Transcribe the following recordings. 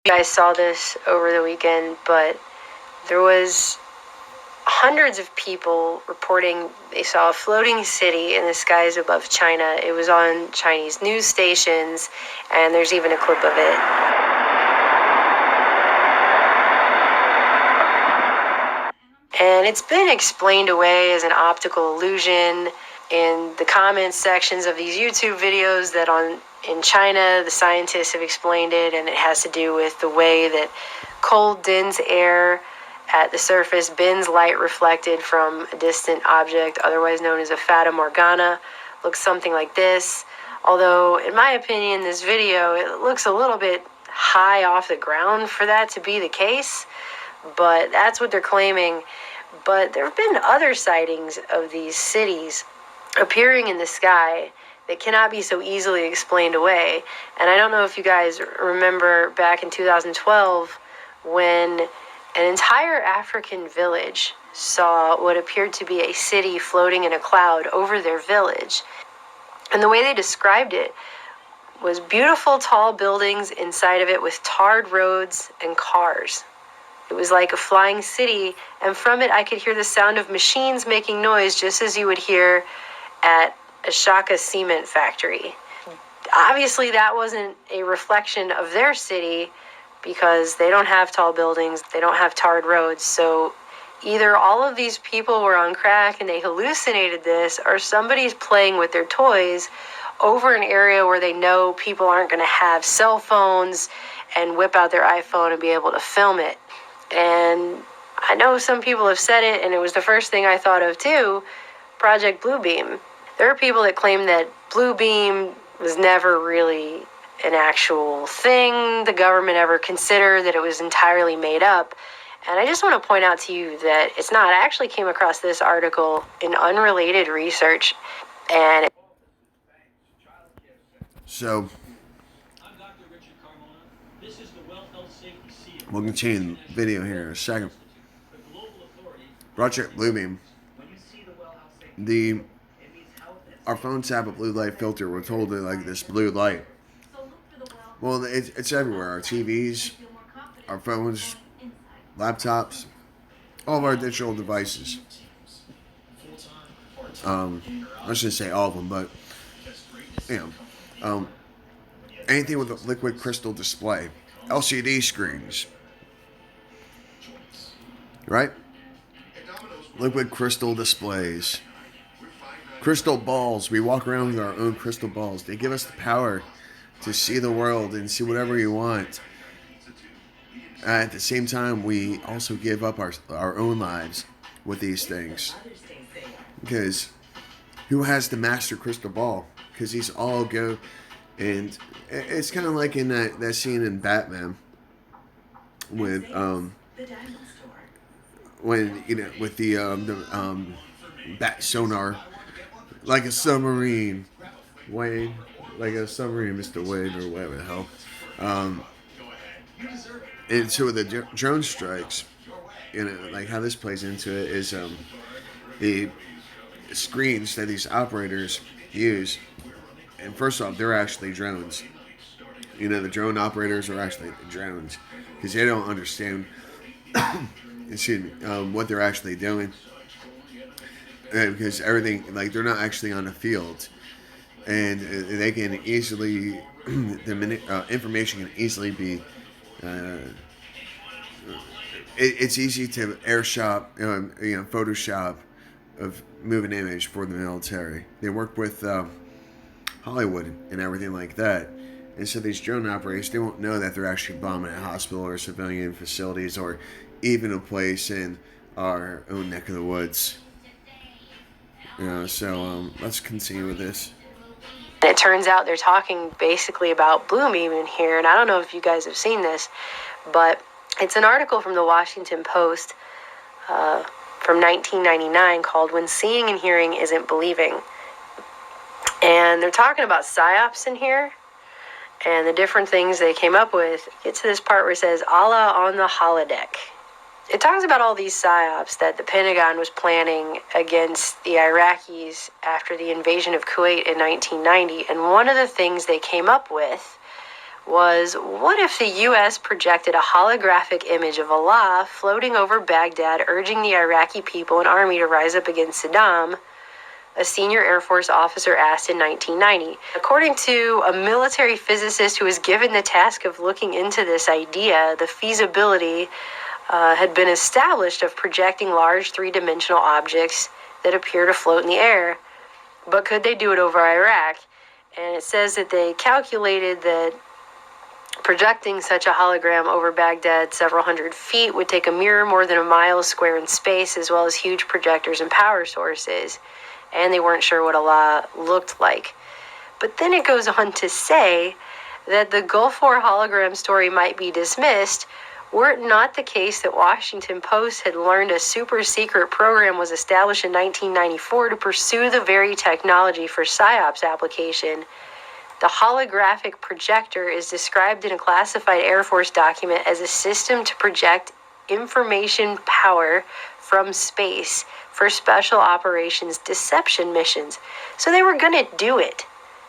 You guys saw this over the weekend, but there was hundreds of people reporting they saw a floating city in the skies above China. It was on Chinese news stations, and there's even a clip of it. And it's been explained away as an optical illusion in the comments sections of these YouTube videos that in China, the scientists have explained it, and it has to do with the way that cold, dense air at the surface bends light reflected from a distant object, otherwise known as a fata morgana. Looks something like this. Although, in my opinion, this video, it looks a little bit high off the ground for that to be the case, but that's what they're claiming. But there have been other sightings of these cities appearing in the sky that cannot be so easily explained away. And I don't know if you guys remember back in 2012 when an entire African village saw what appeared to be a city floating in a cloud over their village. And the way they described it was beautiful tall buildings inside of it with tarred roads and cars. It was like a flying city, and from it I could hear the sound of machines making noise just as you would hear at a Shaka cement factory. Obviously that wasn't a reflection of their city because they don't have tall buildings, they don't have tarred roads, so either all of these people were on crack and they hallucinated this, or somebody's playing with their toys over an area where they know people aren't going to have cell phones and whip out their iPhone and be able to film it. And I know some people have said it, and it was the first thing I thought of too, Project Bluebeam. There are people that claim that Bluebeam was never really an actual thing the government ever considered, that it was entirely made up. And I just want to point out to you that it's not. I actually came across this article in unrelated research, and so we'll continue the video here in a second. Project Bluebeam. Our phones have a blue light filter. We're told to like this blue light. Well, it's everywhere. Our TVs, our phones, laptops, all of our digital devices. I shouldn't say all of them, but anything with a liquid crystal display, LCD screens, right? Liquid crystal displays, crystal balls. We walk around with our own crystal balls. They give us the power to see the world and see whatever you want. At the same time, we also give up our own lives with these things. Because who has the master crystal ball? Because these all go, and it's kind of like in that scene in Batman with when with the bat sonar, like a submarine, Wayne, like a submarine, Mr. Wayne, or whatever the hell. And so the drone strikes, like how this plays into it is the screens that these operators use. And first off, they're actually drones. The drone operators are actually drones because they don't understand what they're actually doing. Because everything, like, they're not actually on the field. And they can easily, information can easily be, it's easy to Photoshop of moving image for the military. They work with Hollywood and everything like that. And so these drone operators, they won't know that they're actually bombing a hospital or civilian facilities or even a place in our own neck of the woods. So let's continue with this. it turns out they're talking basically about Bluebeam in here, and I don't know if you guys have seen this, but it's an article from the Washington Post from 1999 called "When Seeing and Hearing Isn't Believing." And they're talking about PSYOPs in here and the different things they came up with. Get to this part where it says, Allah on the holodeck. It talks about all these PSYOPs that the Pentagon was planning against the Iraqis after the invasion of Kuwait in 1990. And one of the things they came up with was, what if the U.S. projected a holographic image of Allah floating over Baghdad, urging the Iraqi people and army to rise up against Saddam? A senior Air Force officer asked in 1990. According to a military physicist who was given the task of looking into this idea, the feasibility had been established of projecting large three-dimensional objects that appear to float in the air. But could they do it over Iraq? And it says that they calculated that projecting such a hologram over Baghdad several hundred feet would take a mirror more than a mile square in space, as well as huge projectors and power sources. And they weren't sure what Allah looked like. But then it goes on to say that the Gulf War hologram story might be dismissed were it not the case that Washington Post had learned a super secret program was established in 1994 to pursue the very technology for PSYOPs application. The holographic projector is described in a classified Air Force document as a system to project information power from space for special operations deception missions. So they were going to do it.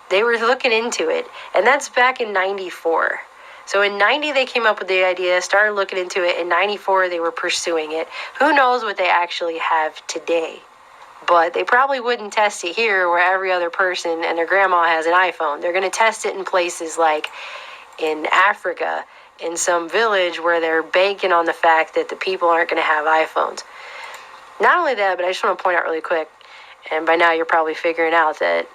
They were looking into it. And that's back in 94. So in 90, they came up with the idea, started looking into it. In 94, they were pursuing it. Who knows what they actually have today? But they probably wouldn't test it here where every other person and their grandma has an iPhone. They're going to test it in places like in Africa, in some village where they're banking on the fact that the people aren't going to have iPhones. Not only that, but I just want to point out really quick, and by now you're probably figuring out that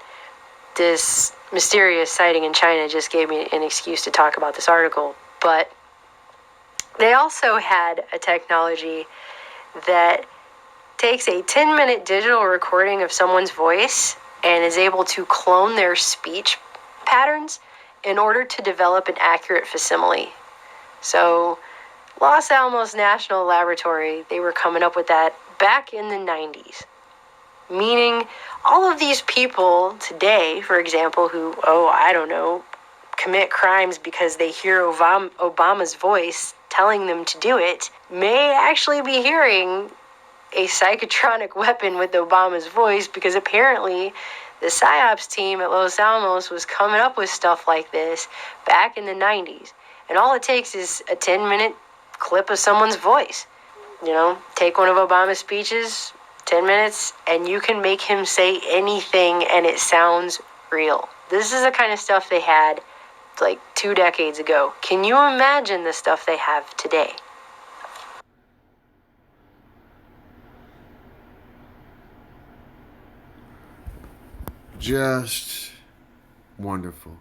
this mysterious sighting in China just gave me an excuse to talk about this article. But they also had a technology that takes a 10-minute digital recording of someone's voice and is able to clone their speech patterns in order to develop an accurate facsimile. So Los Alamos National Laboratory, they were coming up with that back in the 90s. Meaning all of these people today, for example, who, commit crimes because they hear Obama's voice telling them to do it, may actually be hearing a psychotronic weapon with Obama's voice, because apparently the PSYOPs team at Los Alamos was coming up with stuff like this back in the 90s. And all it takes is a 10-minute clip of someone's voice. Take one of Obama's speeches, 10 minutes, and you can make him say anything and it sounds real. This is the kind of stuff they had like 2 decades ago. Can you imagine the stuff they have today? Just wonderful.